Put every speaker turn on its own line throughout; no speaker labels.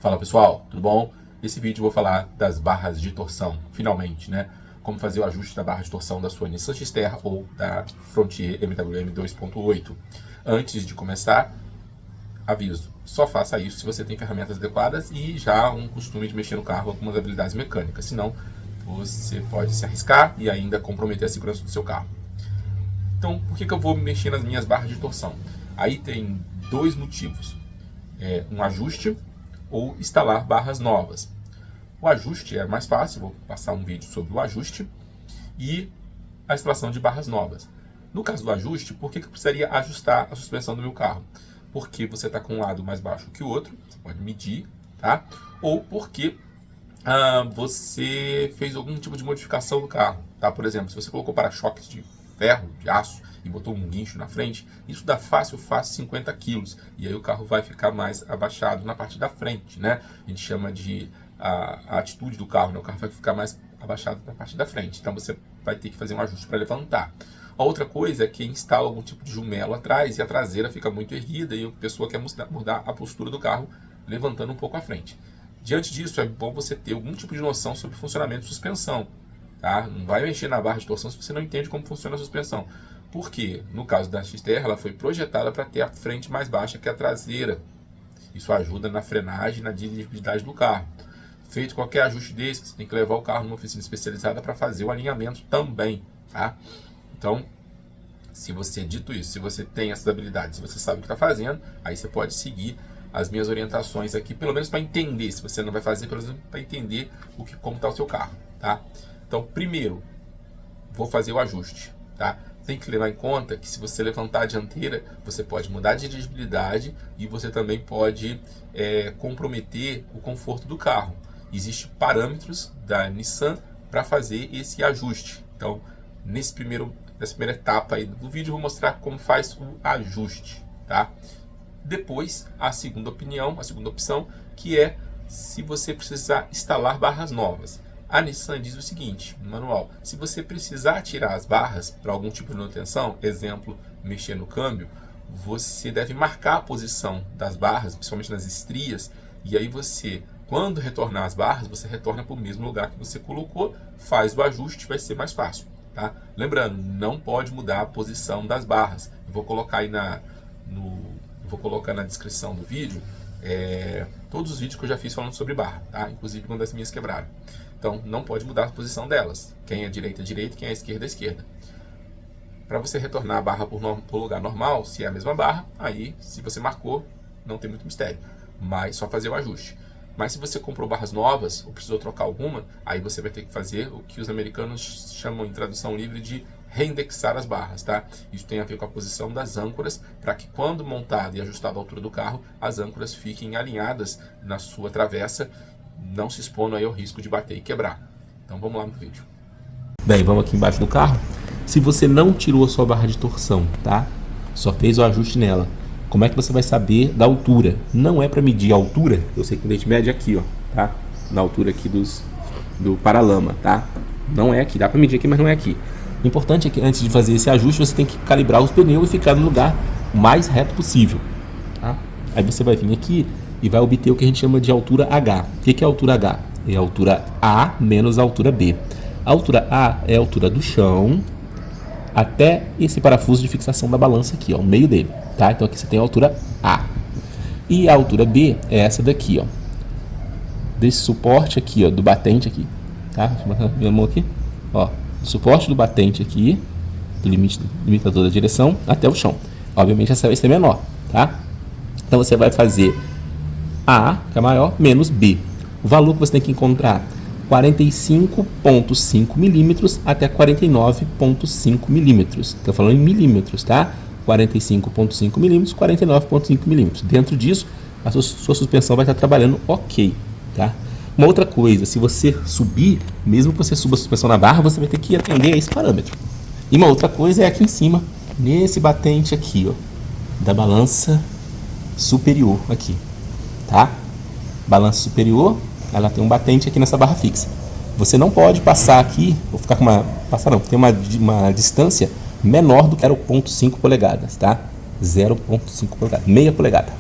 Fala pessoal, tudo bom? Nesse vídeo eu vou falar das barras de torção, finalmente, né? Como fazer o ajuste da barra de torção da sua Nissan X-Terra ou da Frontier MWM 2.8. Antes de começar, aviso, só faça isso se você tem ferramentas adequadas e já um costume de mexer no carro com algumas habilidades mecânicas, senão você pode se arriscar e ainda comprometer a segurança do seu carro. Então, por que eu vou mexer nas minhas barras de torção? Aí tem dois motivos, um ajuste ou instalar barras novas. O ajuste é mais fácil, vou passar um vídeo sobre o ajuste e a instalação de barras novas. No caso do ajuste, por que eu precisaria ajustar a suspensão do meu carro? Porque você está com um lado mais baixo que o outro, você pode medir, tá? Ou porque você fez algum tipo de modificação do carro, tá? Por exemplo, se você colocou para-choques de ferro, de aço e botou um guincho na frente, isso dá fácil 50 quilos e aí o carro vai ficar mais abaixado na parte da frente, né? A gente chama de a atitude do carro, né? O carro vai ficar mais abaixado na parte da frente, então você vai ter que fazer um ajuste para levantar. A outra coisa é que instala algum tipo de jumelo atrás e a traseira fica muito erguida e a pessoa quer mudar a postura do carro levantando um pouco a frente. Diante disso, é bom você ter algum tipo de noção sobre o funcionamento de suspensão. Tá? Não vai mexer na barra de torção se você não entende como funciona a suspensão. Porque, no caso da X-Terra, ela foi projetada para ter a frente mais baixa que a traseira. Isso ajuda na frenagem e na dirigibilidade do carro. Feito qualquer ajuste desse, você tem que levar o carro numa oficina especializada para fazer o alinhamento também. Tá? Então, dito isso, se você tem essas habilidades, se você sabe o que está fazendo, aí você pode seguir as minhas orientações aqui, pelo menos para entender. Se você não vai fazer, pelo menos para entender como está o seu carro. Tá? Então, primeiro, vou fazer o ajuste, tá? Tem que levar em conta que se você levantar a dianteira, você pode mudar a dirigibilidade e você também pode comprometer o conforto do carro. Existem parâmetros da Nissan para fazer esse ajuste. Então, nessa primeira etapa aí do vídeo, eu vou mostrar como faz o ajuste, tá? Depois, a segunda opção, que é se você precisar instalar barras novas. A Nissan diz o seguinte, no manual, se você precisar tirar as barras para algum tipo de manutenção, exemplo, mexer no câmbio, você deve marcar a posição das barras, principalmente nas estrias, e aí você, quando retornar as barras, você retorna para o mesmo lugar que você colocou, faz o ajuste, vai ser mais fácil. Tá? Lembrando, não pode mudar a posição das barras. Eu vou colocar aí na descrição do vídeo todos os vídeos que eu já fiz falando sobre barra, tá? Inclusive quando as minhas quebraram. Então, não pode mudar a posição delas. Quem é direita, quem é esquerda, esquerda. Para você retornar a barra para o lugar normal, se é a mesma barra, aí, se você marcou, não tem muito mistério. Mas só fazer o ajuste. Mas se você comprou barras novas, ou precisou trocar alguma, aí você vai ter que fazer o que os americanos chamam em tradução livre de reindexar as barras, tá? Isso tem a ver com a posição das âncoras, para que quando montado e ajustado a altura do carro, as âncoras fiquem alinhadas na sua travessa, não se expondo aí ao risco de bater e quebrar. Então vamos lá no vídeo. Bem, vamos aqui embaixo do carro. Se você não tirou a sua barra de torção, tá? Só fez o ajuste nela. Como é que você vai saber da altura? Não é para medir a altura, eu sei que a gente mede aqui, ó, tá? Na altura aqui do paralama, tá? Não é aqui, dá para medir aqui, mas não é aqui. O importante é que antes de fazer esse ajuste, você tem que calibrar os pneus e ficar no lugar mais reto possível, tá? Aí você vai vir aqui e vai obter o que a gente chama de altura H. O que é a altura H? É a altura A menos a altura B. A altura A é a altura do chão até esse parafuso de fixação da balança aqui, ó, o meio dele, tá? Então aqui você tem a altura A. E a altura B é essa daqui, ó. Desse suporte aqui, ó, do batente aqui, tá? Deixa eu botar minha mão aqui, ó. Do suporte do batente aqui, do limitador da direção até o chão. Obviamente essa vai ser menor, tá? Então você vai fazer A, que é maior, menos B. O valor que você tem que encontrar, 45,5 milímetros até 49,5 milímetros. Estou falando em milímetros, tá? 45,5 milímetros, 49,5 milímetros. Dentro disso, a sua suspensão vai estar trabalhando ok, tá? Uma outra coisa, se você subir, mesmo que você suba a suspensão na barra, você vai ter que atender a esse parâmetro. E uma outra coisa é aqui em cima, nesse batente aqui, ó, da balança superior aqui, tá? Balança superior, ela tem um batente aqui nessa barra fixa. Você não pode passar aqui, vou ficar com tem uma distância menor do que 0,5 polegadas, tá? 0,5 polegadas, meia polegada.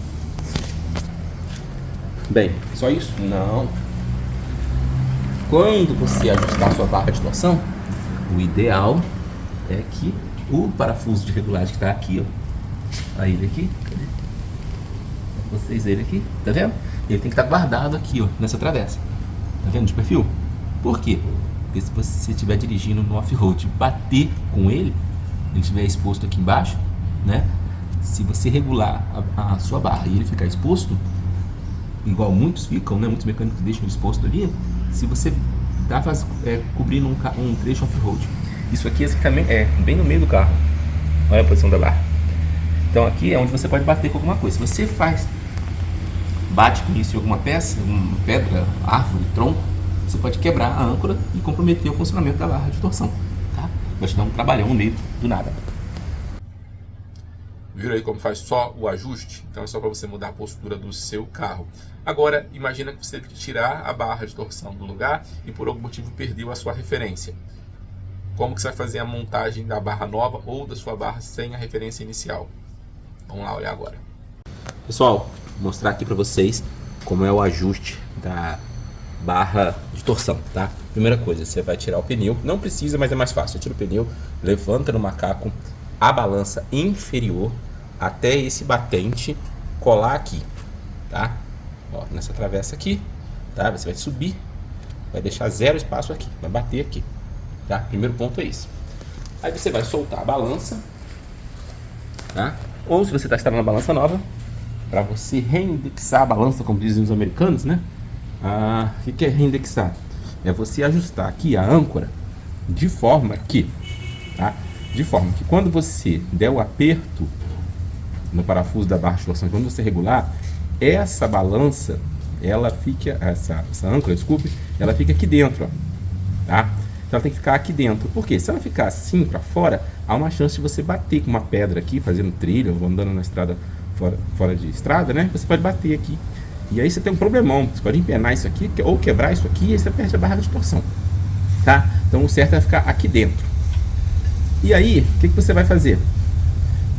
Bem, só isso? Não. Quando você ajustar a sua barra de torção, o ideal é que o parafuso de regulagem que está aqui, ó, ele aqui, cadê? Vocês ele aqui, tá vendo? Ele tem que estar guardado aqui, ó, nessa travessa. Tá vendo de perfil? Por quê? Porque se você estiver dirigindo no off-road, bater com ele estiver exposto aqui embaixo, né? Se você regular a sua barra e ele ficar exposto, igual muitos ficam, né? Muitos mecânicos deixam ele exposto ali. Se você está cobrindo um trecho off-road, isso aqui também é bem no meio do carro. Olha a posição da barra. Então aqui é onde você pode bater com alguma coisa. Se você bate com isso em alguma peça, uma pedra, árvore, tronco, você pode quebrar a âncora e comprometer o funcionamento da barra de torção, tá? Vai te dar um trabalhão no meio do nada.
Viram aí como faz só o ajuste? Então é só para você mudar a postura do seu carro. Agora, imagina que você teve que tirar a barra de torção do lugar e por algum motivo perdeu a sua referência. Como que você vai fazer a montagem da barra nova ou da sua barra sem a referência inicial? Vamos lá olhar agora.
Pessoal, vou mostrar aqui para vocês como é o ajuste da barra de torção, tá? Primeira coisa, você vai tirar o pneu. Não precisa, mas é mais fácil. Você tira o pneu, levanta no macaco a balança inferior até esse batente colar aqui, tá? Ó, nessa travessa aqui, tá? Você vai subir, vai deixar zero espaço aqui, vai bater aqui, tá? Primeiro ponto é esse. Aí você vai soltar a balança, tá? Ou se você está instalando a balança nova, para você reindexar a balança, como dizem os americanos, né? O que é reindexar? É você ajustar aqui a âncora de forma que, tá? De forma que quando você der o aperto no parafuso da barra de torção, quando você regular, essa balança, ela fica, essa âncora, desculpe, ela fica aqui dentro, ó, tá? Então ela tem que ficar aqui dentro. Por quê? Se ela ficar assim para fora, há uma chance de você bater com uma pedra aqui, fazendo trilha, ou andando na estrada fora de estrada, né? Você pode bater aqui. E aí você tem um problemão. Você pode empenar isso aqui, ou quebrar isso aqui, e aí você perde a barra de torção, tá? Então o certo é ficar aqui dentro. E aí, o que você vai fazer?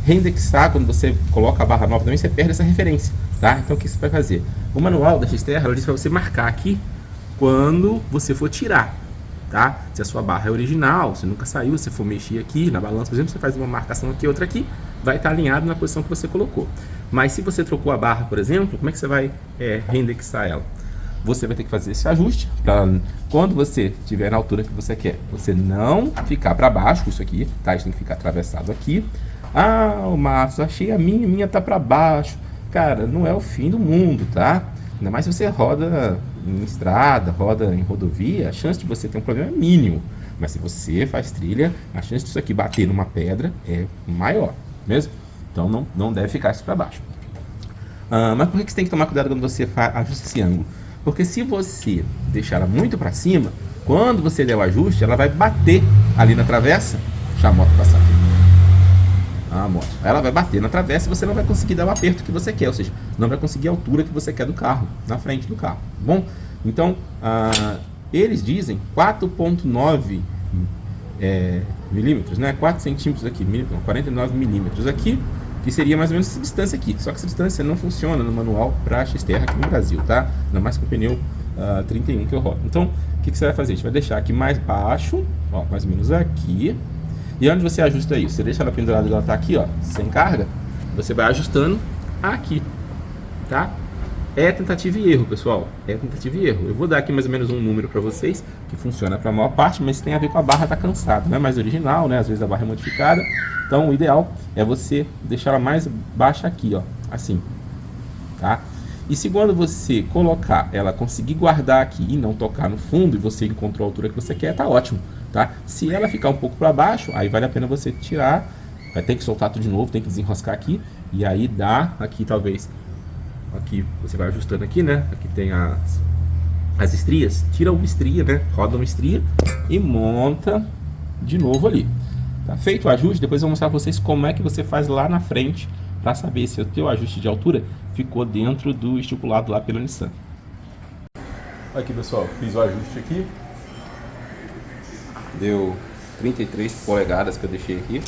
Reindexar, quando você coloca a barra nova também, você perde essa referência, tá? Então o que você vai fazer? O manual da Xterra, ela diz para você marcar aqui quando você for tirar, tá? Se a sua barra é original, se nunca saiu, se for mexer aqui na balança, por exemplo, você faz uma marcação aqui, outra aqui, vai estar alinhado na posição que você colocou. Mas se você trocou a barra, por exemplo, como é que você vai reindexar ela? Você vai ter que fazer esse ajuste para quando você estiver na altura que você quer, você não ficar para baixo, isso aqui, tá? Isso tem que ficar atravessado aqui. Ah, o Marcos, achei a minha tá para baixo. Cara, não é o fim do mundo, tá? Ainda mais se você roda em estrada, roda em rodovia, a chance de você ter um problema é mínimo. Mas se você faz trilha, a chance disso aqui bater numa pedra é maior, mesmo? Então não deve ficar isso para baixo. Mas por que você tem que tomar cuidado quando você ajusta esse ângulo? Porque se você deixar ela muito para cima, quando você der o ajuste, ela vai bater ali na travessa. Deixa a moto passar aqui. A moto. Ela vai bater na travessa e você não vai conseguir dar o aperto que você quer, ou seja, não vai conseguir a altura que você quer do carro, na frente do carro, tá bom? Então, eles dizem 4,9 milímetros, né? 4 centímetros aqui, 49 milímetros aqui, que seria mais ou menos essa distância aqui. Só que essa distância não funciona no manual para Xterra aqui no Brasil, tá? Ainda mais com o pneu 31 que eu rodo. Então, o que você vai fazer? A gente vai deixar aqui mais baixo, ó, mais ou menos aqui. E onde você ajusta isso? Você deixa ela pendurada e ela tá aqui, ó, sem carga. Você vai ajustando aqui, tá? É tentativa e erro, pessoal. É tentativa e erro. Eu vou dar aqui mais ou menos um número para vocês, que funciona para a maior parte, mas tem a ver com a barra tá cansada. Não é mais original, né? Às vezes a barra é modificada. Então o ideal é você deixar ela mais baixa aqui, ó, assim, tá? E se quando você colocar ela conseguir guardar aqui e não tocar no fundo e você encontrou a altura que você quer, tá ótimo, tá? Se ela ficar um pouco para baixo, aí vale a pena você tirar, vai ter que soltar tudo de novo, tem que desenroscar aqui e aí dá aqui talvez, aqui você vai ajustando aqui, né? Aqui tem as estrias, tira uma estria, né? Roda uma estria e monta de novo ali. Tá feito o ajuste, depois eu vou mostrar para vocês como é que você faz lá na frente para saber se o teu ajuste de altura ficou dentro do estipulado lá pela Nissan. Aqui, pessoal, fiz o ajuste aqui. Deu 33 polegadas que eu deixei aqui.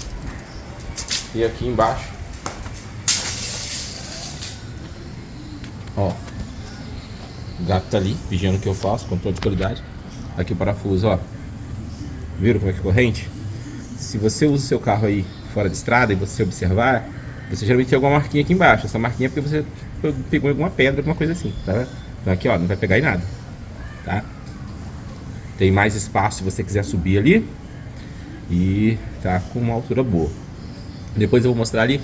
E aqui embaixo, ó, O gato tá ali, vigiando o que eu faço, controle de qualidade. Aqui o parafuso, ó. Viram como é que é corrente? Se você usa o seu carro aí fora de estrada e você observar, você geralmente tem alguma marquinha aqui embaixo. Essa marquinha é porque você pegou alguma pedra, alguma coisa assim, tá? Então aqui, ó, não vai pegar em nada, tá? Tem mais espaço se você quiser subir ali. E tá com uma altura boa. Depois eu vou mostrar ali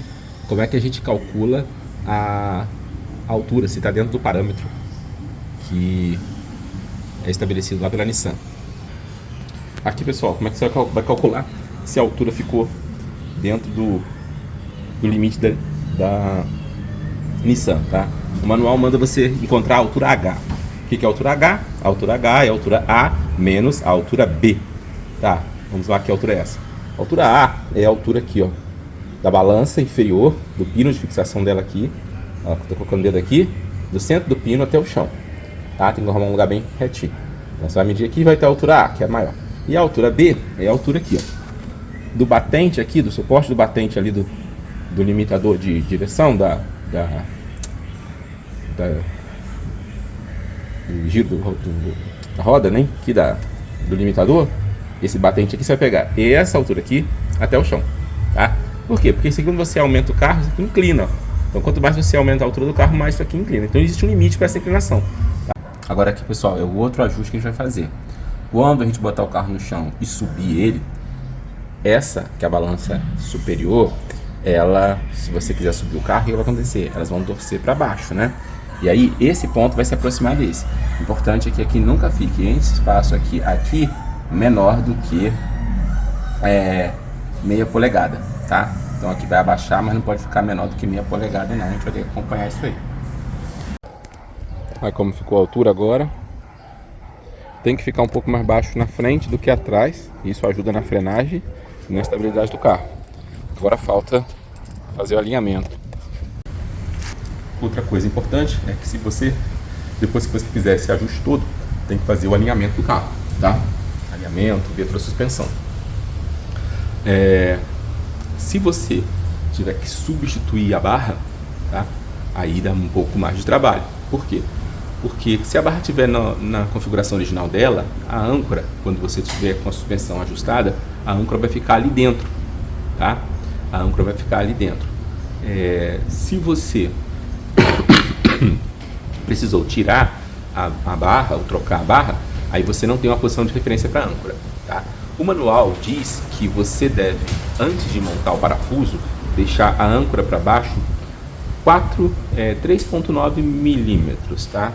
como é que a gente calcula a altura, se está dentro do parâmetro que é estabelecido lá pela Nissan. Aqui, pessoal, como é que você vai calcular se a altura ficou dentro do limite da Nissan, tá? O manual manda você encontrar a altura H. O que é a altura H? A altura H é a altura A menos a altura B, tá? Vamos lá, que altura é essa? A altura A é a altura aqui, ó, da balança inferior, do pino de fixação dela aqui. Ó, tô colocando o dedo aqui, do centro do pino até o chão, tá? Tem que arrumar um lugar bem retinho. Então você vai medir aqui e vai ter a altura A, que é a maior. E a altura B é a altura aqui, ó, do batente aqui, do suporte do batente ali do limitador de direção do giro da roda, né? Aqui do limitador. Esse batente aqui você vai pegar essa altura aqui até o chão, tá? Por quê? Porque quando você aumenta o carro, isso aqui inclina, ó. Então quanto mais você aumenta a altura do carro, mais isso aqui inclina. Então existe um limite para essa inclinação, tá? Agora aqui, pessoal, é o outro ajuste que a gente vai fazer. Quando a gente botar o carro no chão e subir ele, essa que é a balança superior, ela, se você quiser subir o carro, o que vai acontecer? Elas vão torcer para baixo, né? E aí esse ponto vai se aproximar desse. O importante é que aqui nunca fique esse espaço aqui menor do que meia polegada, tá? Então aqui vai abaixar, mas não pode ficar menor do que meia polegada não. A gente vai ter que acompanhar isso aí. Olha como ficou a altura agora. Tem que ficar um pouco mais baixo na frente do que atrás. Isso ajuda na frenagem e na estabilidade do carro. Agora falta fazer o alinhamento. Outra coisa importante é que depois que você fizer esse ajuste todo, tem que fazer o alinhamento do carro, tá? Alinhamento, retrosuspensão. Se você tiver que substituir a barra, tá? Aí dá um pouco mais de trabalho. Por quê? Porque se a barra estiver na configuração original dela, a âncora, quando você tiver com a suspensão ajustada, a âncora vai ficar ali dentro, tá? A âncora vai ficar ali dentro. Se você precisou tirar a barra ou trocar a barra, aí você não tem uma posição de referência para âncora, tá? O manual diz que você deve, antes de montar o parafuso, deixar a âncora para baixo 3.9 milímetros, tá?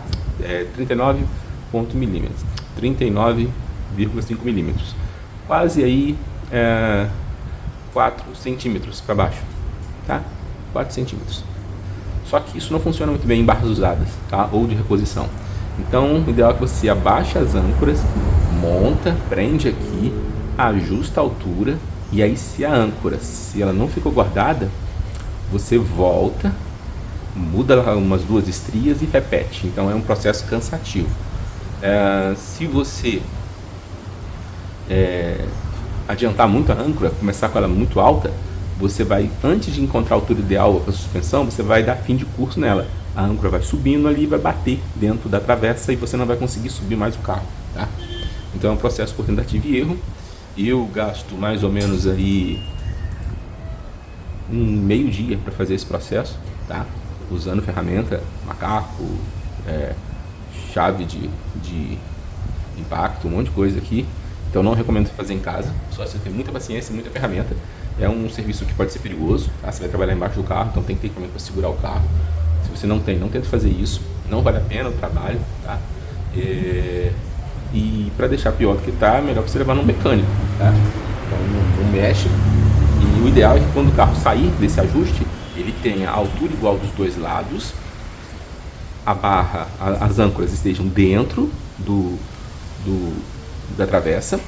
39,5 milímetros, quase aí 4 centímetros para baixo, tá? 4 centímetros. Só que isso não funciona muito bem em barras usadas, tá? Ou de reposição. Então, o ideal é que você abaixe as âncoras, monta, prende aqui, ajusta a altura, e aí se a âncora, se ela não ficou guardada, você volta, muda umas 2 estrias e repete. Então é um processo cansativo. Se você adiantar muito a âncora, começar com ela muito alta, você vai, antes de encontrar a altura ideal para a suspensão, você vai dar fim de curso nela. A âncora vai subindo ali, vai bater dentro da travessa e você não vai conseguir subir mais o carro, tá? Então é um processo por tentativa e erro. Eu gasto mais ou menos aí um meio dia para fazer esse processo, tá? Usando ferramenta, macaco, chave de impacto, um monte de coisa aqui. Então não recomendo fazer em casa, só se você tem muita paciência e muita ferramenta. É um serviço que pode ser perigoso, tá? Você vai trabalhar embaixo do carro, então tem que ter equipamento para segurar o carro. Se você não tem, não tente fazer isso, não vale a pena o trabalho, tá? E para deixar pior do que tá, é melhor você levar num mecânico, tá? Então não mexe. E o ideal é que quando o carro sair desse ajuste, ele tenha a altura igual dos dois lados, a barra, as âncoras estejam dentro da travessa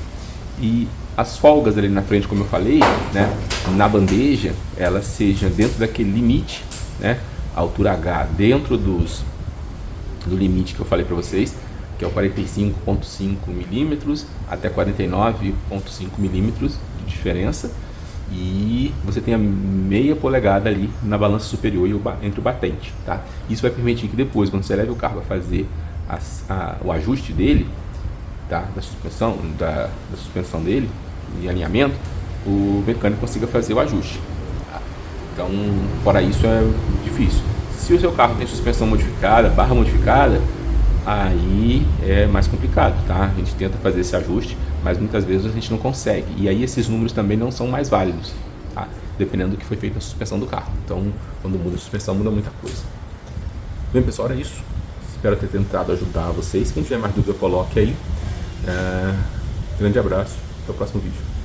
e as folgas ali na frente, como eu falei, né, na bandeja, ela seja dentro daquele limite, né, a altura H dentro do limite que eu falei para vocês, que é o 45,5 milímetros até 49,5 milímetros de diferença, e você tem a meia polegada ali na balança superior entre o batente, tá? Isso vai permitir que depois, quando você leve o carro a fazer o ajuste dele, tá? Da suspensão dele e alinhamento, o mecânico consiga fazer o ajuste. Tá? Então, fora isso, é difícil. Se o seu carro tem suspensão modificada, barra modificada, aí é mais complicado, tá? A gente tenta fazer esse ajuste, mas muitas vezes a gente não consegue. E aí esses números também não são mais válidos, tá? Dependendo do que foi feito a suspensão do carro. Então, quando muda a suspensão, muda muita coisa. Bem, pessoal, era isso. Espero ter tentado ajudar vocês. Quem tiver mais dúvida, coloque aí. Grande abraço. Até o próximo vídeo.